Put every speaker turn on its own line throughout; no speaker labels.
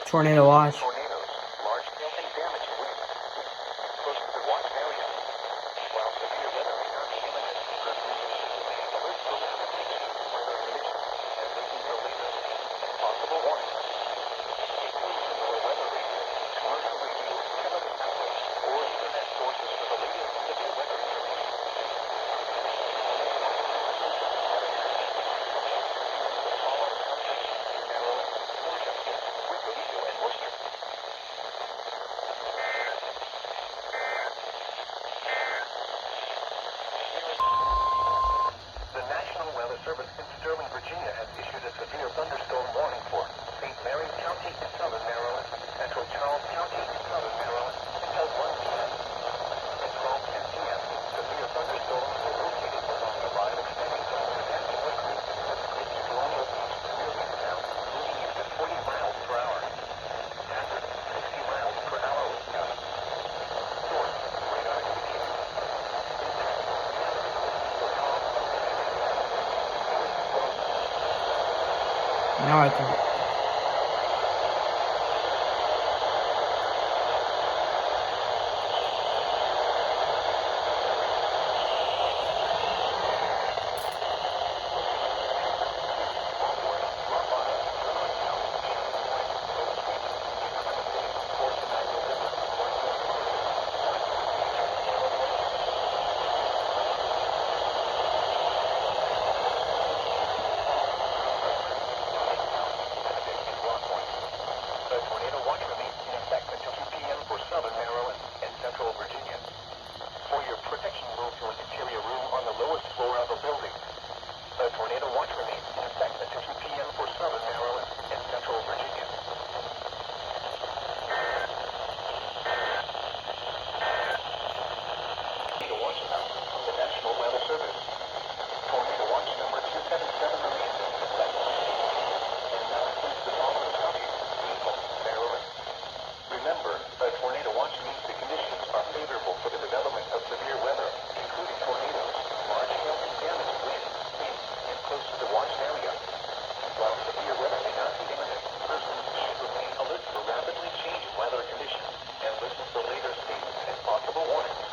Tornado watch.
Tornadoes, large hail and damage winds. Close to the watch area. While severe weather may not be imminent, persons should remain alert for rapidly changing weather conditions and listen for later statements and possible warnings. Stay tuned to NOAA weather radio, commercial radio, television outlets, or internet sources for the latest severe weather information. The National Weather Service in Sterling, Virginia has issued a severe thunderstorm warning for St. Mary's County in southern Maryland, Central Charles County in southern Maryland, until 1 p.m. At 12:10 p.m., severe thunderstorms were located along the line extending from Montague Creek to the Great Colonial Beach near Newtown, moving at 40 miles per hour. Hazard, 60 miles per hour was counted. Source, radar indicated.
Now I can.
The tornado watch remains in effect until 2 p.m. for southern Maryland and central Virginia. For your protection, move to an interior room on the lowest floor of a building. The tornado watch remains in effect until 2 p.m. for southern Maryland and central Virginia. Tornado watch announcement from the National Weather Service. Tornado watch number 277 remains in effect. And now includes the following counties: Maryland. Remember, a tornado watch means the conditions are favorable for the development of severe weather, including tornadoes, large hail and damaging winds, and close to the watched area. While severe weather may not be imminent, persons should remain alert for rapidly changing weather conditions and listen for later statements and possible warnings.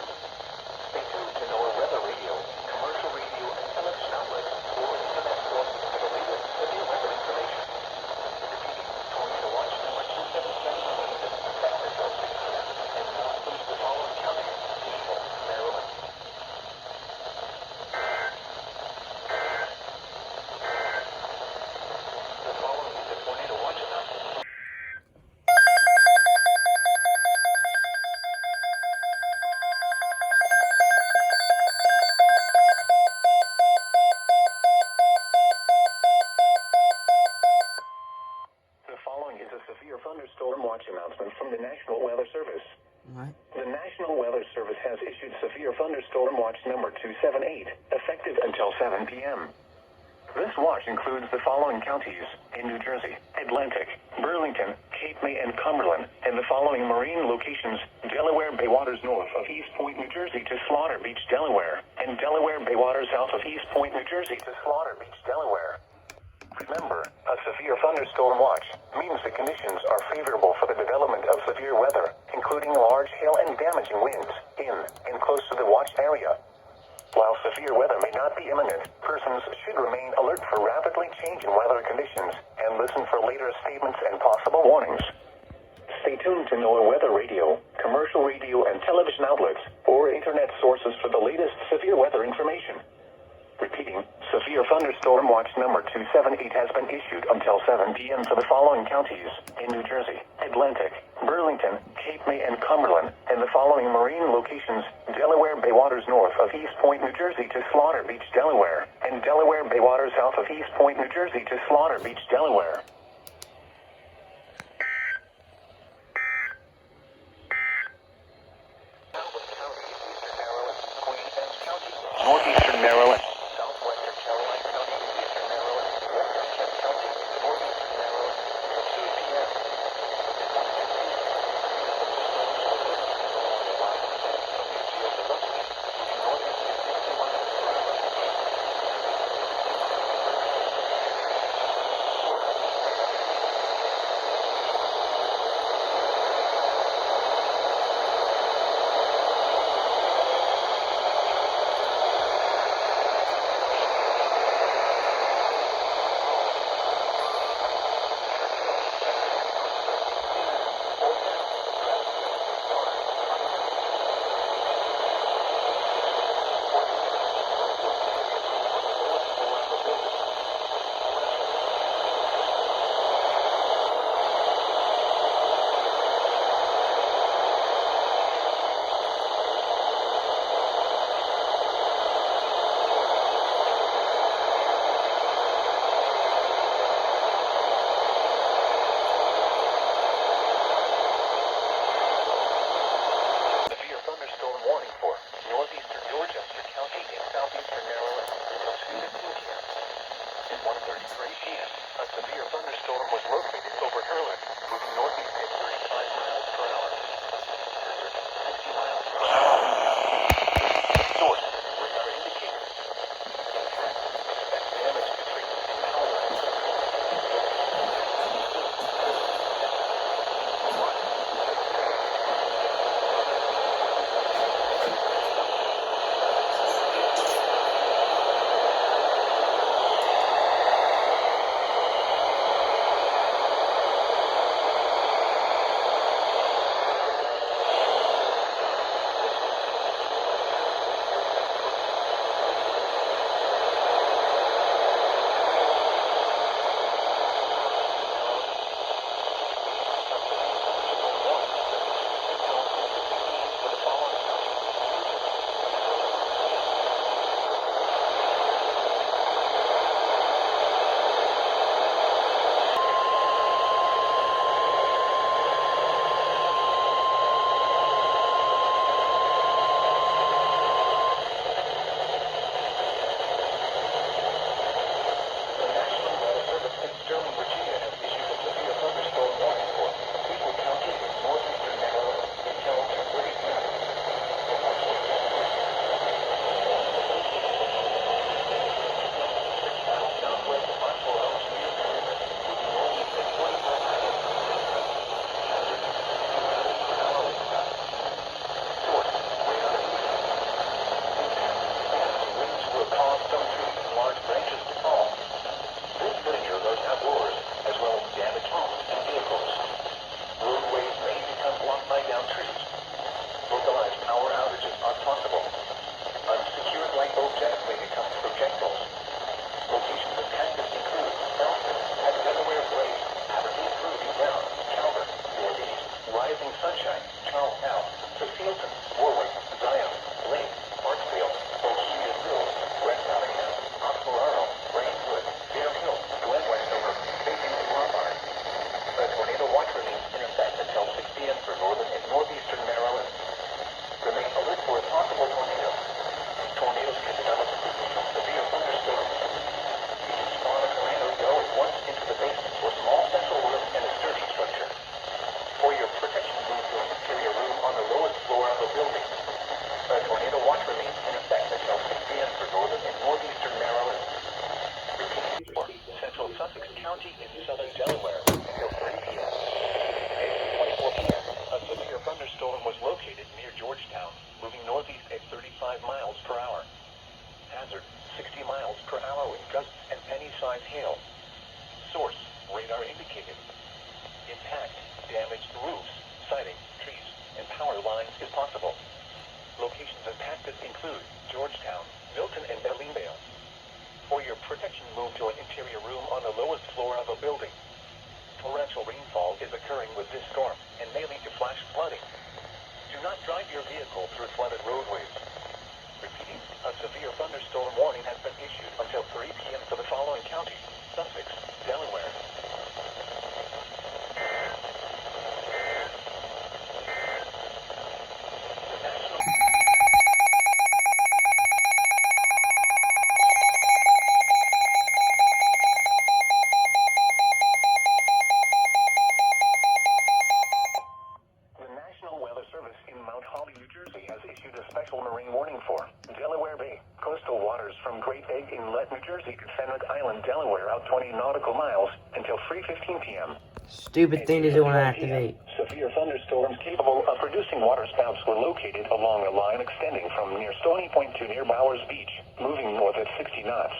Stay tuned to NOAA weather radio, commercial radio, and television outlets, or internet sources for the latest severe weather information. Repeating, tornado watch number 277 remains in effect until 6 p.m. and now includes the following counties: Maryland. The following is a tornado watch announcement. The following is a severe thunderstorm watch announcement from the National Weather Service.
Alright.
The National Weather Service has issued severe thunderstorm watch number 278, effective until 7 p.m. This watch includes the following counties in New Jersey: Atlantic, Burlington, Cape May, and Cumberland, and the following marine locations: Delaware Bay waters north of East Point, New Jersey to Slaughter Beach, Delaware, and Delaware Bay waters south of East Point, New Jersey to Slaughter Beach, Delaware. Remember, a severe thunderstorm watch means the conditions are favorable for the development of severe weather, including large hail and damaging winds in and close to the watched area. While severe weather may not be imminent, persons should remain alert for rapidly changing weather conditions and listen for later statements and possible warnings. Stay tuned to NOAA weather radio, commercial radio, and television outlets, or internet sources for the latest severe weather information. Repeating, severe thunderstorm watch number 278 has been issued until 7 p.m. for the following counties in New Jersey: Atlantic, Burlington, Cape May, and Cumberland, and the following marine locations: Delaware Bay waters north of East Point, New Jersey to Slaughter Beach, Delaware, and Delaware Bay waters south of East Point, New Jersey to Slaughter Beach, Delaware. Northeastern Maryland, Southwestern Carolina County, Eastern Maryland, Western Kent County, Northeastern Maryland, 2 p.m. Charlestown, Southampton, Warwick, Zion, Lake, Hartsfield, Oak Street Hills, West Nottingham, Oscolaro, Brainwood, Bear Hill, Glen Westover, Bacon, and Lombard. The tornado watch remains in effect until 6 p.m. for northern and northeastern Maryland. Remain alert for a possible tornado. Tornadoes can develop quickly from severe thunderstorms. You can spawn a tornado going once into the basement or small central room and a sturdy structure. For your protection, move to an interior room on the lowest floor of the building. A tornado watch remains in effect until 6 p.m. for northern and northeastern Maryland. Repeat for central Sussex County in southern Delaware until 3 p.m. At 2:24 p.m., a severe thunderstorm was located near Georgetown, moving northeast at 35 miles per hour. Hazard, 60 miles per hour with gusts and penny-sized hail. Source, radar indicated. Impact, damaged roofs, siding, trees, and power lines is possible. Locations impacted include Georgetown, Milton, and Ellendale. For your protection, move to an interior room on the lowest floor of a building. Torrential rainfall is occurring with this storm and may lead to flash flooding. Do not drive your vehicle through flooded roadways. Repeating, a severe thunderstorm warning has been issued until 3 p.m. for the following counties: Sussex, Delaware. The National Weather Service in Mount Holly, New Jersey has issued a special marine warning for Delaware Bay. Coastal waters from Great Egg Inlet, New Jersey to Fenwick Island, Delaware out 20 nautical miles until 3:15 p.m.
Stupid thing to do when I activate.
Severe thunderstorms capable of producing waterspouts were located along a line extending from near Stony Point to near Bowers Beach, moving north at 60 knots.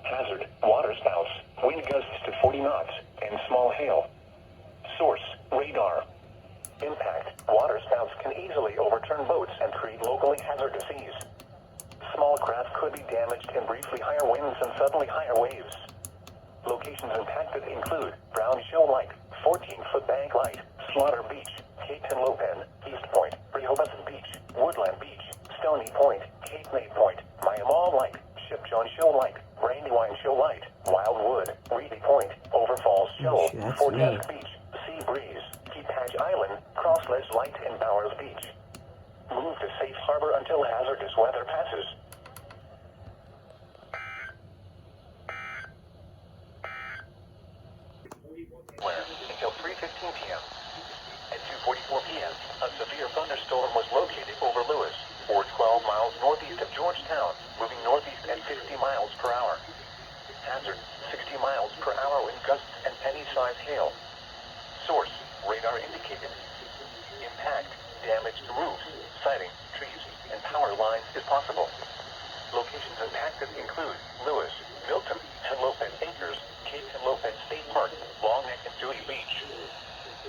Hazard, waterspouts, wind gusts to 40 knots, and small hail. Source, radar. Impact, waterspouts can easily overturn boats and create locally hazardous seas. Small craft could be damaged in briefly higher winds and suddenly higher waves. Locations impacted include Brown Shoal Light, 14-foot Bank Light, Slaughter Beach, Cape Henlopen, East Point, Rehoboth Beach, Woodland Beach, Stony Point, Cape May Point, Miamal Light, Shipjohn Shoal Light, Brandywine Shoal Light, Wildwood, Reedy Point, Overfalls Shoal, Fortesk Beach, Sea Breeze, Keephatch Island, Crossledge Light, and Bowers Beach. Move to safe harbor until hazardous weather passes. Until 3:15 p.m. At 2:44 p.m., a severe thunderstorm was located over Lewis, or 12 miles northeast of Georgetown, moving northeast at 50 miles per hour. Hazard, 60 miles per hour with gusts and penny-sized hail. Source, radar indicated. Impact, damaged roofs, siding, trees, and power lines is possible. Locations impacted include Lewis, Milton, Henlopen Acres, Cape Henlopen State Park, Long Neck, and Dewey Beach.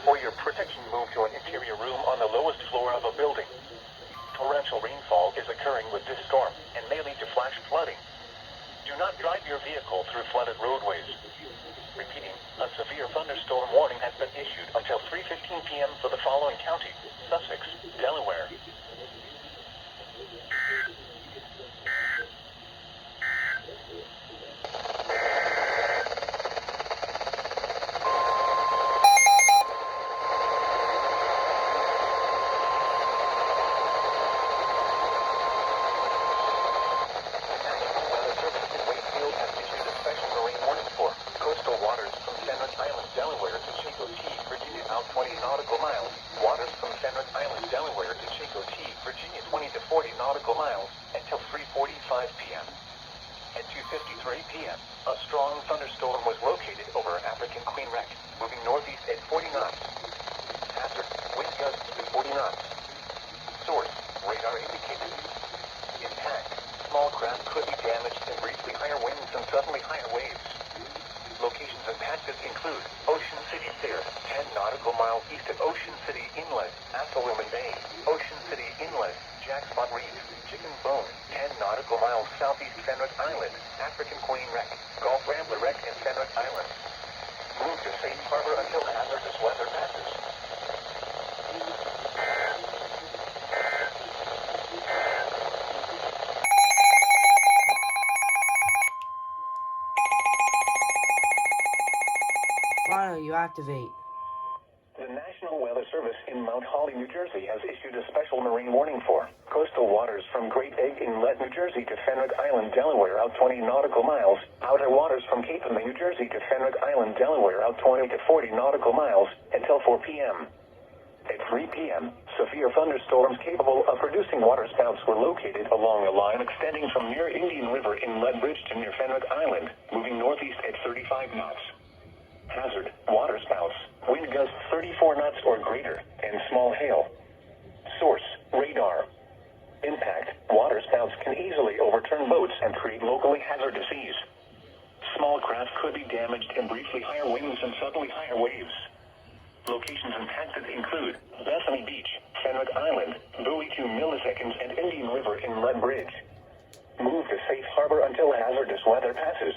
For your protection, move to an interior room on the lowest floor of a building. Torrential rainfall is occurring with this storm and may lead to flash flooding. Do not drive your vehicle through flooded roadways. Repeating, a severe thunderstorm warning has been issued until 3:15 p.m. for the following counties: Sussex, Delaware. A strong thunderstorm was located over African Queen Wreck, moving northeast at 40 knots. Hazard, wind gusts to 40 knots. Source, radar indicated. Impact, small craft could be damaged in briefly higher winds and suddenly higher waves. Locations impacted include Ocean City Pier, 10 nautical miles east of Ocean City Inlet, Assaluman Bay, Ocean City Inlet, Jackspot Reef, Chicken Bone, 10 nautical miles southeast Fenwick Island, African Queen Wreck, Gulf Rambler Wreck, and Fenwick Island. Move to safe harbor until hazardous weather passes.
activate?
The National Weather Service in Mount Holly, New Jersey has issued a special marine warning for coastal waters from Great Egg Inlet, New Jersey to Fenwick Island, Delaware, out 20 nautical miles. Outer waters from Cape May, New Jersey to Fenwick Island, Delaware, out 20 to 40 nautical miles until 4 p.m. At 3 p.m., severe thunderstorms capable of producing waterspouts were located along a line extending from near Indian River Inlet Bridge to near Fenwick Island, moving northeast at 35 knots. Hazard, waterspouts, wind gusts 34 knots or greater, and small hail. Source, radar. Impact, waterspouts can easily overturn boats and create locally hazardous seas. Small craft could be damaged in briefly higher winds and suddenly higher waves. Locations impacted include Bethany Beach, Fenwick Island, Bowie 2 milliseconds, and Indian River Inlet Bridge. Move to safe harbor until hazardous weather passes.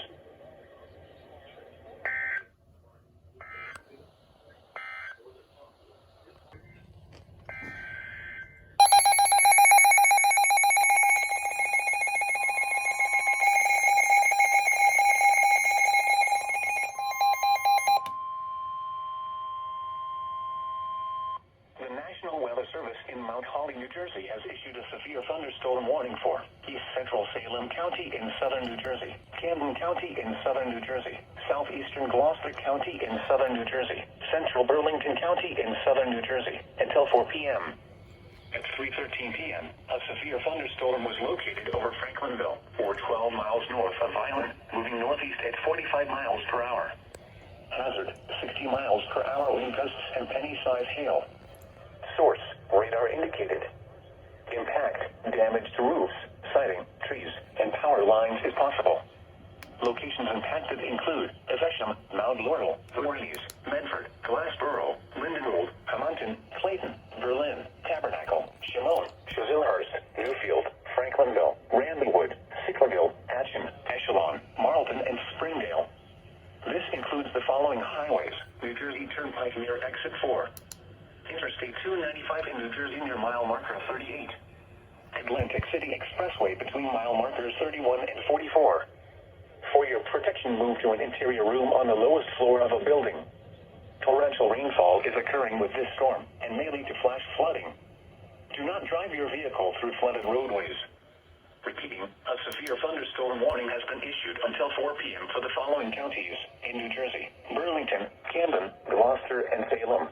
The National Weather Service in Mount Holly, New Jersey has issued a severe thunderstorm warning for East Central Salem County in southern New Jersey, Camden County in southern New Jersey, southeastern Gloucester County in southern New Jersey, central Burlington County in southern New Jersey, until 4 p.m. At 3:13 p.m., a severe thunderstorm was located over Franklinville, or 12 miles north of Vineland, moving northeast at 45 miles per hour. Hazard, 60 miles per hour wind gusts and penny-sized hail. Source, radar indicated. Impact, damage to roofs, siding, trees, and power lines is possible. Locations impacted include Evesham, Mount Laurel, Voorhees, Medford, Glassboro, Lindenwold, Hamilton, Clayton, Berlin, Tabernacle, Shimone, Chislehurst, Newfield, Franklinville, Randallwood, Sicklerville, Atchison, Echelon, Marlton, and Springdale. This includes the following highways: New Jersey Turnpike near Exit 4, Interstate 295 in New Jersey near mile marker 38, Atlantic City Expressway between mile markers 31 and 44. For your protection, move to an interior room on the lowest floor of a building. Torrential rainfall is occurring with this storm and may lead to flash flooding. Do not drive your vehicle through flooded roadways. Repeating, a severe thunderstorm warning has been issued until 4 p.m. for the following counties in New Jersey: Burlington, Camden, Gloucester, and Salem.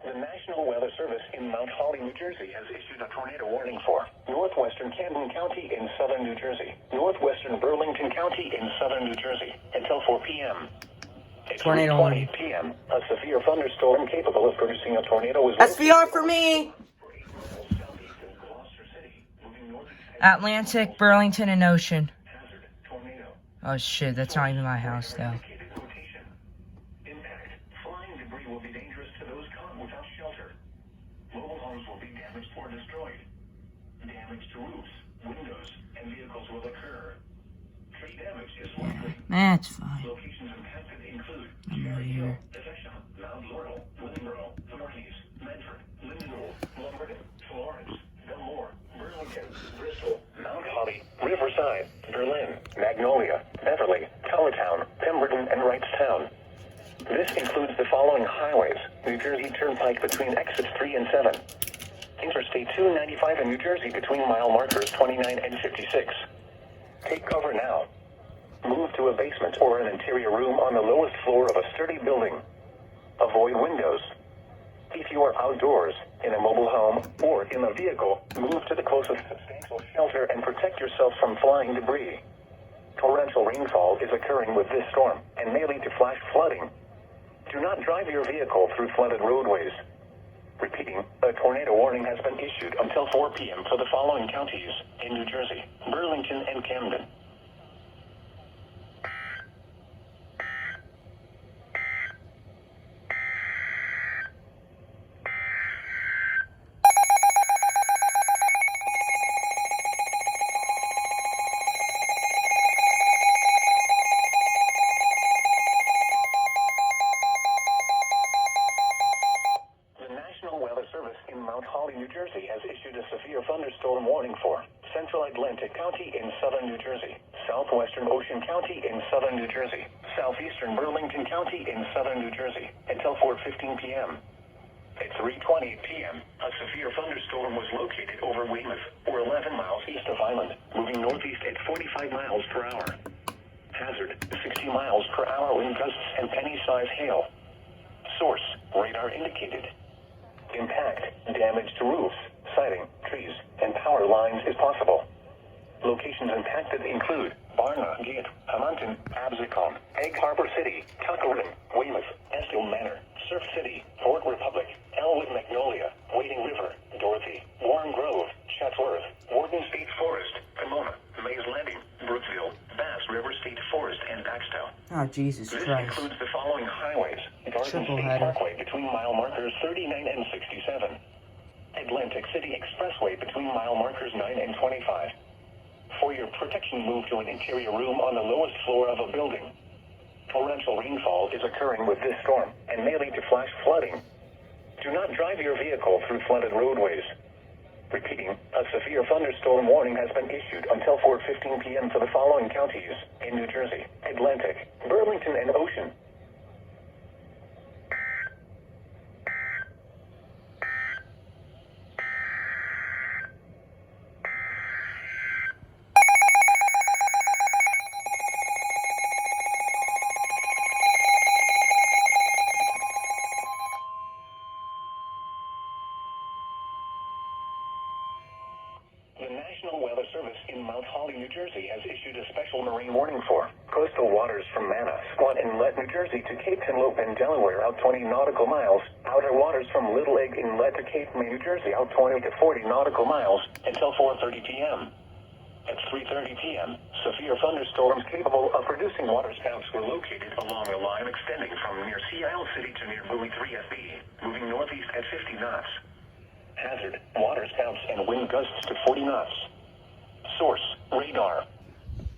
The National Weather Service in Mount Holly, New Jersey has issued a tornado warning for Northwestern Camden County in southern New Jersey, Northwestern Burlington County in southern New Jersey, until 4 p.m. At
Tornado
3:20
warning.
p.m., a severe thunderstorm capable of producing a tornado was
SVR for me! Atlantic, Burlington, and Ocean. Oh shit, that's not even my house though.
Impact. Flying debris will be dangerous to those caught without shelter. Mobile homes will be damaged or destroyed. Damage to roofs, windows, and vehicles will occur. Tree damage is likely.
That's fine.
Locations impacted include
I'm right here.
Evesham, Mount Laurel, Willingboro, Voorhees, Medford, Lindenwold, Lumberton, Florence, Delaware, Burlington, Bristol, Mount Holly, Riverside, Berlin, Magnolia, Beverly, Town, Pemberton, and Wrightstown. This includes the following highways: New Jersey Turnpike between exits 3 and 7, Interstate 295 in New Jersey between mile markers 29 and 56. Take cover now. Move to a basement or an interior room on the lowest floor of a sturdy building. Avoid windows. If you are outdoors, in a mobile home, or in a vehicle, move to the closest substantial shelter and protect yourself from flying debris. Torrential rainfall is occurring with this storm and may lead to flash flooding. Do not drive your vehicle through flooded roadways. Repeating, a tornado warning has been issued until 4 p.m. for the following counties in New Jersey: Burlington and Camden. National Weather Service in Mount Holly, New Jersey has issued a severe thunderstorm warning for Central Atlantic County in southern New Jersey, Southwestern Ocean County in southern New Jersey, Southeastern Burlington County in southern New Jersey until 4:15 p.m. At 3:20 p.m., a severe thunderstorm was located over Weymouth, or 11 miles east of Island, moving northeast at 45 miles per hour. Hazard, 60 miles per hour wind gusts and penny-size hail. Source, radar indicated. Impact, damage to roofs, siding, trees, and power lines is possible. Locations impacted include Barna, Gate, Hamilton, Absecon, Egg Harbor City, Tuckerton, Weymouth, Estill Manor, Surf City, Port Republic, Elwood Magnolia, Wading River, Dorothy, Warren Grove, Chatsworth, Warden State Forest, Pomona, Mays Landing, Brookville, Bass River State Forest, and Baxter.
Oh, Jesus
This
Christ.
includes the following highways: Garden
Triple
State
header.
Parkway between mile markers 39 and 67. Atlantic City Expressway between mile markers 9 and 25. For your protection, move to an interior room on the lowest floor of a building. Torrential rainfall is occurring with this storm and may lead to flash flooding. Do not drive your vehicle through flooded roadways. Repeating, a severe thunderstorm warning has been issued until 4:15 p.m. for the following counties in New Jersey: Atlantic, Burlington, and Ocean. The National Weather Service in Mount Holly, New Jersey has issued a special marine warning for coastal waters from Manna, Squat Inlet, New Jersey to Cape Tinlope in Delaware out 20 nautical miles, outer waters from Little Egg Inlet to Cape May, New Jersey out 20 to 40 nautical miles until 4:30 p.m. At 3:30 p.m., severe thunderstorms capable of producing waterspouts were located along a line extending from near Sea Isle City to near Buoy 3FB, moving northeast at 50 knots. Hazard, waterspouts and wind gusts to 40 knots. Source, radar.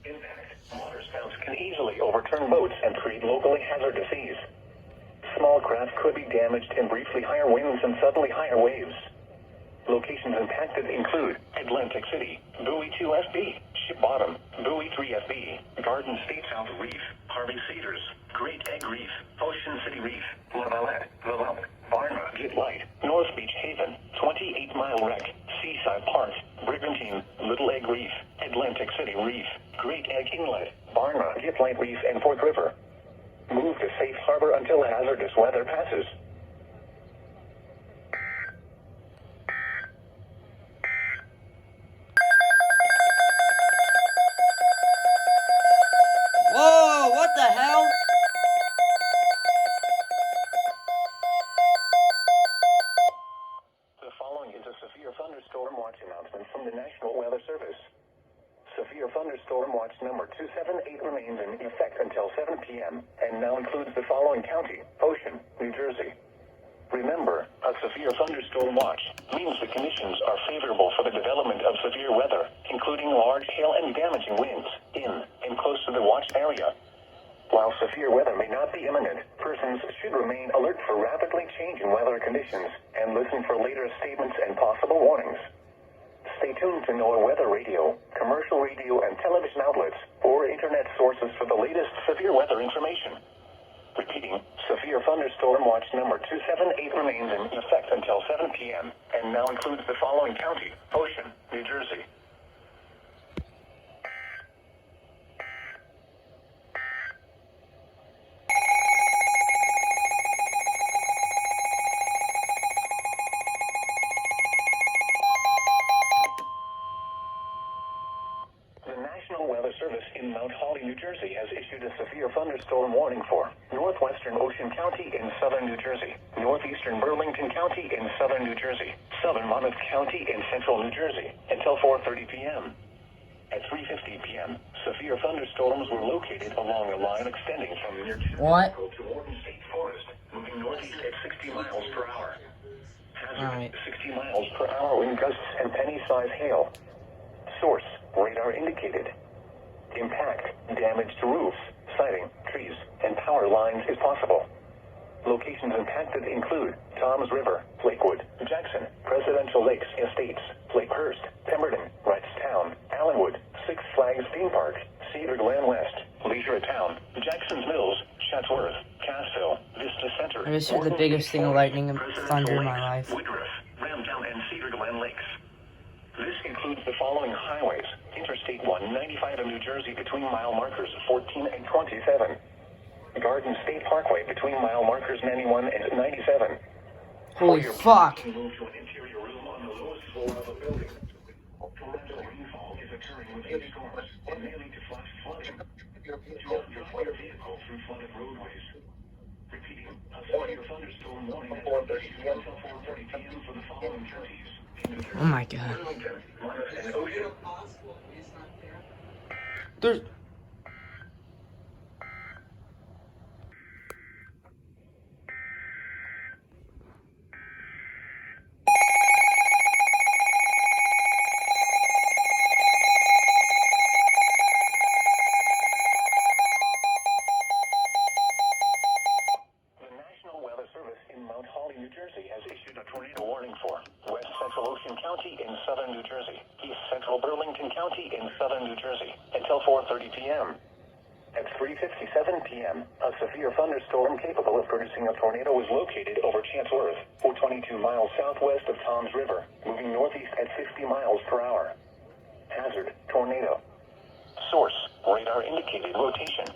Impact, waterspouts can easily overturn boats and create locally hazardous seas. Small craft could be damaged in briefly higher winds and suddenly higher waves. Locations impacted include Atlantic City, Buoy 2FB, Ship Bottom, Buoy 3FB, Garden State South Reef, Harvey Cedars, Great Egg Reef, Ocean City Reef, Lavalette, Valump, Barna, Get Light, North Beach Haven, 28 Mile Wreck, Seaside Park, Brigantine, Little Egg Reef, Atlantic City Reef, Great Egg Inlet, Barna, Get Light Reef, and Fork River. Move to safe harbor until hazardous weather passes.
Whoa, what the hell?
The following is a severe thunderstorm watch announcement from the National Weather Service. Severe thunderstorm watch number 278 remains in effect until 7 p.m. and now includes the following county: Ocean, New Jersey. Remember, a severe thunderstorm watch means the conditions are favorable for the development of severe weather, including large hail and damaging winds in and close to the watched area. While severe weather may not be imminent, persons should remain alert for rapidly changing weather conditions and listen for later statements and possible warnings. Stay tuned to NOAA Weather Radio, commercial radio and television outlets, or internet sources for the latest severe weather information. Repeating, severe thunderstorm watch number 278 remains in effect until 7 p.m. and now includes the following county: Ocean, New Jersey. The National Weather Service in Mount Holly, New Jersey has issued a severe thunderstorm warning for Northwestern Ocean County in southern New Jersey, Northeastern Burlington County in southern New Jersey, southern Monmouth County in central New Jersey until 4:30 p.m. At 3:50 p.m., severe thunderstorms were located along a line extending from near
What?
to Warden State Forest, moving northeast at 60 miles per hour. Hazard,
Alright.
60 miles per hour wind gusts and penny-size hail. Source, radar indicated. Impact, damage to roofs, siding, trees, and power lines is possible. Locations impacted include Toms River, Lakewood, Jackson, Presidential Lakes Estates, Lakehurst, Pemberton, Wrightstown, Allenwood, Six Flags Theme Park, Cedar Glen West, Leisure Town, Jackson's Mills, Chatsworth, Cassville, Vista Center.
I just heard the biggest thing of lightning and thunder in my life.
Woodruff, Ramtown, and Cedar Glen Lakes. This includes the following highways: Interstate 195 in New Jersey between mile markers 14 and 27. Garden State Parkway between mile markers 91 and 97.
Holy fuck.
Move to an interior room on the lowest floor of a building. Torrential rainfall is occurring with heavy storms and mainly to flash flooding. Do not drive your vehicle through flooded roadways. Repeating, a severe thunderstorm warning has been issued until 4:30 p.m. for the following counties.
Oh my god.
Burlington, Monmouth, and Ocean.
There's...
The National Weather Service in Mount Holly, New Jersey has issued a tornado warning for West Central Ocean County in southern New Jersey, East Central Burlington County in southern New Jersey, until 4:30 p.m. At 3:57 p.m., a severe thunderstorm capable of producing a tornado was located over Chatsworth, 422 miles southwest of Toms River, moving northeast at 50 miles per hour. Hazard, tornado. Source, radar indicated rotation.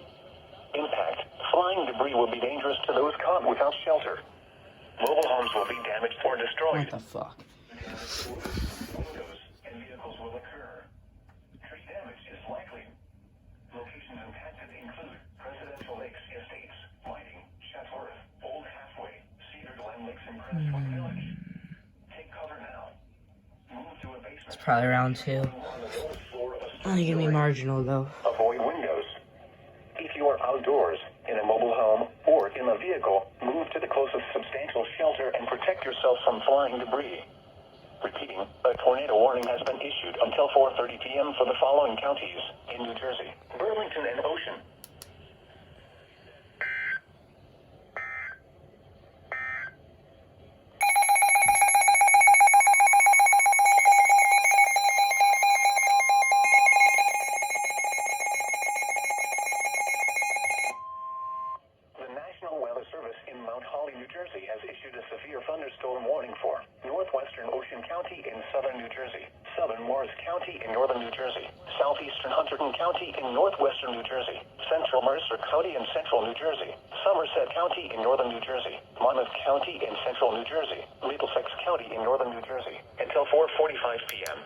Impact, flying debris will be dangerous to those caught without shelter. Mobile homes will be damaged or destroyed.
What the fuck?
Windows and vehicles will occur. Tree damage is likely. Locations impacted include Presidential Lakes Estates, Whiting, Chatsworth, Old Halfway, Cedar Glen Lakes, and Crestwood Village. Take cover now. Move to a basement.
It's probably round 2.
On the lowest floor of a
Only give me marginal though.
Avoid windows. If you are outdoors, in a mobile home, or in a vehicle, move to the closest substantial shelter and protect yourself from flying debris. Repeating, a tornado warning has been issued until 4:30 p.m. for the following counties in New Jersey: Burlington and Ocean. The National Weather Service in Mount Holly, New Jersey has issued a severe thunderstorm warning for Northwestern Ocean County in southern New Jersey, southern Morris County in northern New Jersey, southeastern Hunterdon County in northwestern New Jersey, central Mercer County in central New Jersey, Somerset County in northern New Jersey, Monmouth County in central New Jersey, Middlesex County in northern New Jersey, until 4:45 p.m.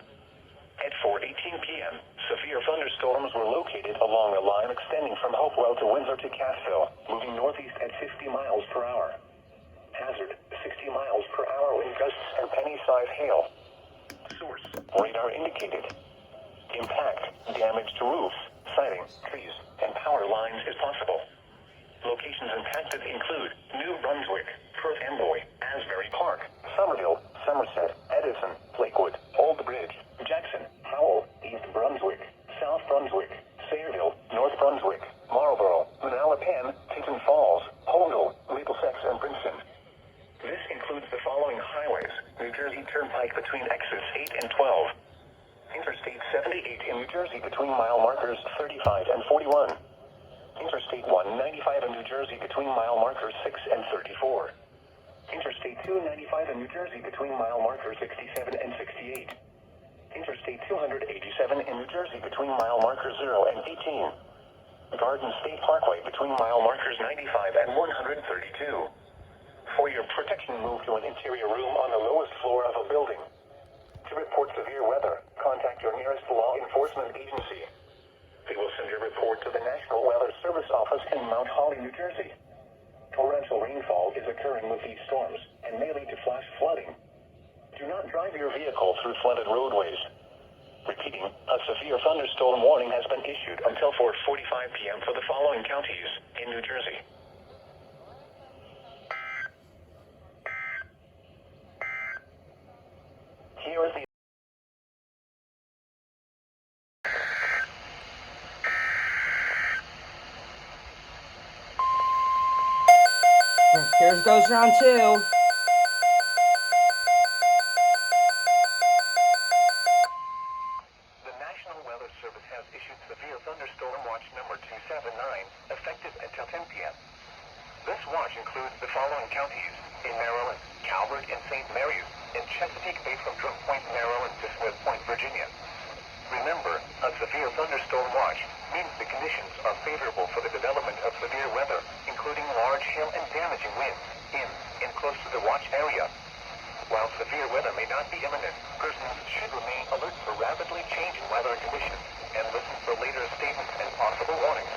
At 4:18 p.m., severe thunderstorms were located along a line extending from Hopewell to Windsor to Cassville, moving northeast at 50 miles per hour. Hazard, 60 miles per hour wind gusts and penny-sized hail. Source, radar indicated. Impact, damage to roofs, siding, trees, and power lines is possible. Locations impacted include New Brunswick, Perth Amboy, Asbury Park, Somerville, Somerset, Edison, Lakewood, Old Bridge, Jackson, Howell, East Brunswick, South Brunswick, Sayreville, North Brunswick, Marlborough, Manalapan, Tinton Falls, Holdall, Middlesex, and Princeton. This includes the following highways: New Jersey Turnpike between exits 8 and 12. Interstate 78 in New Jersey between mile markers 35 and 41. Interstate 195 in New Jersey between mile markers 6 and 34. Interstate 295 in New Jersey between mile markers 67 and 68. Interstate 287 in New Jersey between mile markers 0 and 18. Garden State Parkway between mile markers 95 and 132. For your protection, move to an interior room on the lowest floor of a building. To report severe weather, contact your nearest law enforcement agency. They will send your report to the National Weather Service office in Mount Holly, New Jersey. Torrential rainfall is occurring with these storms and may lead to flash flooding. Do not drive your vehicle through flooded roadways. Repeating, a severe thunderstorm warning has been issued until 4:45 p.m. for the following counties in New Jersey: here is the
Here's There goes round 2.
The National Weather Service has issued severe thunderstorm watch number 279, effective until 10 p.m. This watch includes the following counties in Maryland: Calvert and St. Mary's, and Chesapeake Bay from Drum Point, Maryland to Smith Point, Virginia. Remember, a severe thunderstorm watch means the conditions are favorable for the development of severe weather, including large hail and damaging winds in and close to the watch area. While severe weather may not be imminent, persons should remain alert for rapidly changing weather conditions and listen for later statements and possible warnings.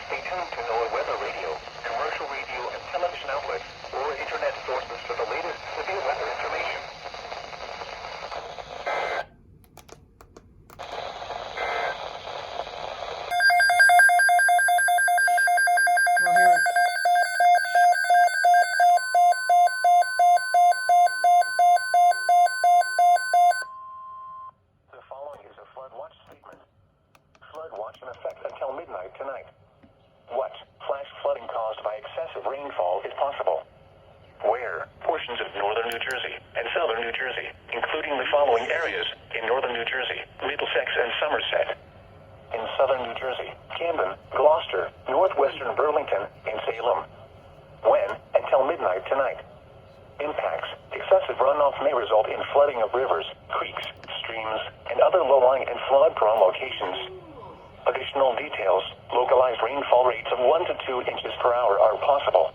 Stay tuned to NOAA Weather Radio, commercial radio and television outlets, or internet sources for the latest severe weather information.
Well, here.
The following is a flood watch statement. Flood watch in effect until midnight tonight. What flash flooding caused by excessive rainfall is possible? Where? Portions of northern New Jersey and southern New Jersey, including the following areas in northern New Jersey, Middlesex and Somerset. In southern New Jersey, Camden, Gloucester, Northwestern, Burlington, and Salem. When? Until midnight tonight. Impacts. Excessive runoff may result in flooding of rivers, creeks, streams, and other low-lying and flood-prone locations. Additional details. Localized rainfall rates of 1 to 2 inches per hour are possible.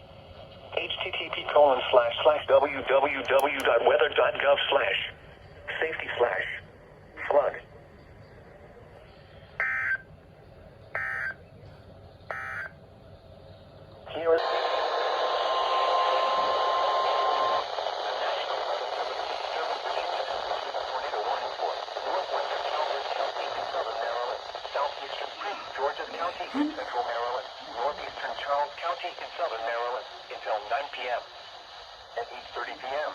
http://www.weather.gov/safety/flood. Here is Georgia County in central Maryland, northeastern Charles County in southern Maryland, until 9 p.m. At 8:30 p.m.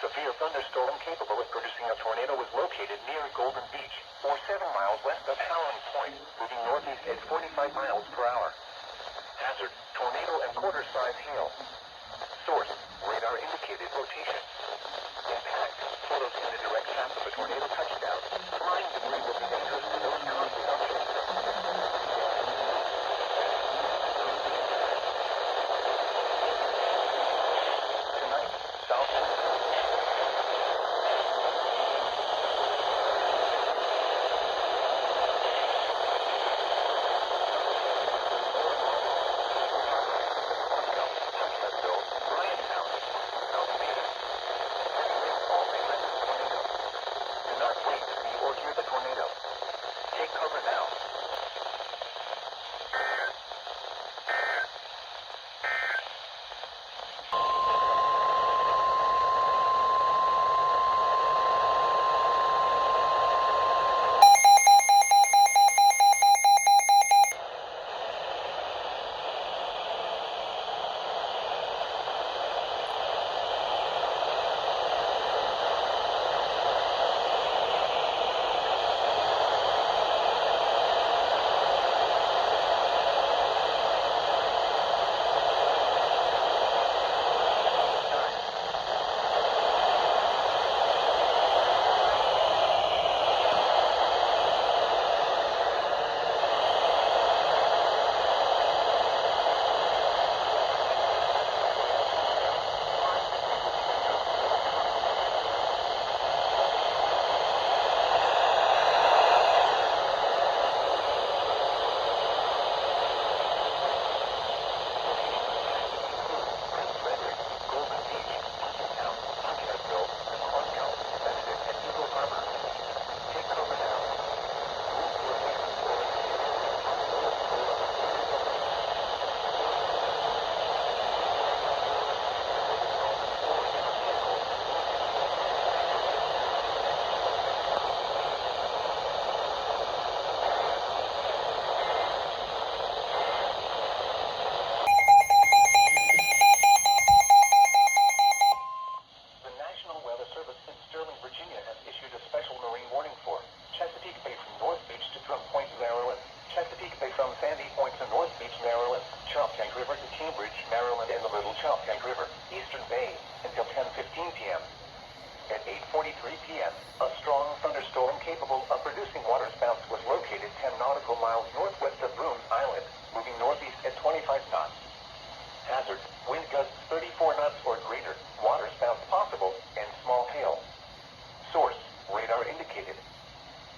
Severe thunderstorm capable of producing a tornado was located near Golden Beach, or 7 miles west of Hallam Point, moving northeast at 45 miles per hour. Hazard: tornado and quarter-size hail. Source: radar indicated rotation. Impact: photos in the direct path of a tornado touchdown. Flying debris will be dangerous to those causing eruptions. Tonight, south. 3 p.m., a strong thunderstorm capable of producing waterspouts was located 10 nautical miles northwest of Brooms Island, moving northeast at 25 knots. Hazard, wind gusts 34 knots or greater, waterspouts possible, and small hail. Source, radar indicated.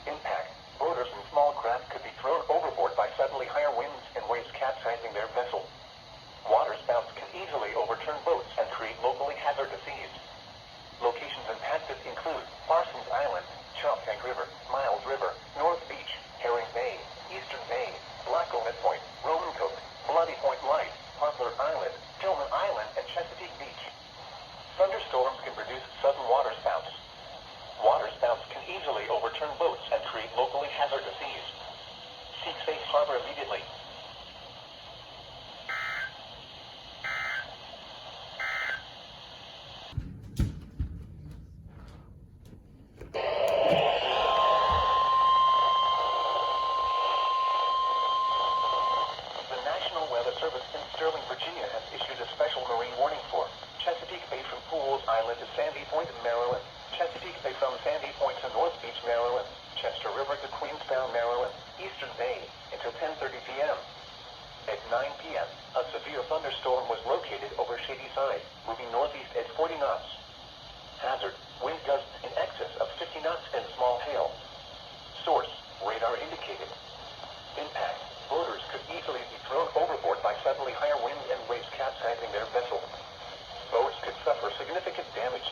Impact, boaters and small craft could be thrown overboard by suddenly higher winds and waves capsizing their vessel. Waterspouts can easily overturn boats and create locally hazardous seas. Locations impacted include Parsons Island, Choptank River, Miles River, North Beach, Herring Bay, Eastern Bay, Blackcomet Point, Roman Cove, Bloody Point Light, Poplar Island, Tillman Island, and Chesapeake Beach. Thunderstorms can produce sudden waterspouts. Waterspouts can easily overturn boats and create locally hazardous seas. Seek safe harbor immediately. The National Weather Service in Sterling, Virginia has issued a special marine warning for Chesapeake Bay from Pools Island to Sandy Point, Maryland, Chesapeake Bay from Sandy Point to North Beach, Maryland, Chester River to Queenstown, Maryland, Eastern Bay until 10:30 p.m. At 9 p.m., a severe thunderstorm was located over Shady Side, moving northeast at 40 knots. Hazard, wind gusts in excess of 50 knots and small hail. Source, radar indicated. Impact, boaters could easily be thrown overboard by suddenly higher winds and waves capsizing their vessel. Boats could suffer significant damage